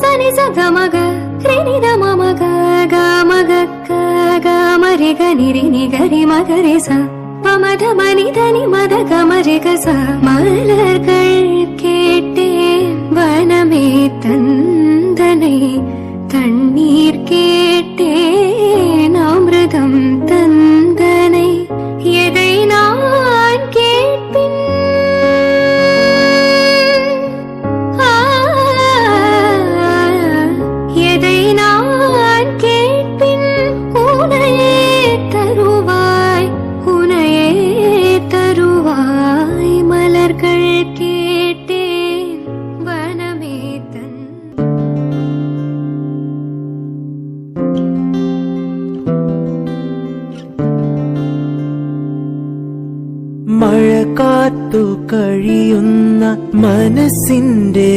சனி சகமக ரினித மமக கமக கமரி கனிரி நிகரி மகரி ச பமத மனிதனி மத கமரி கச மலர்கள் கேட்டேன் வனமே தந்தனை தண்ணீர் கேட்டேன் அமிர்தம் தந்தனை எதை நான் கேட்பின் எதை நான் கேட்பின் உனையே தருவாய் உனையே தருவாய் மலர்கள் கேட்டேன் வனமே தன் മഴ കാത്തു കഴിയുന്ന മനസ്സിന്റെ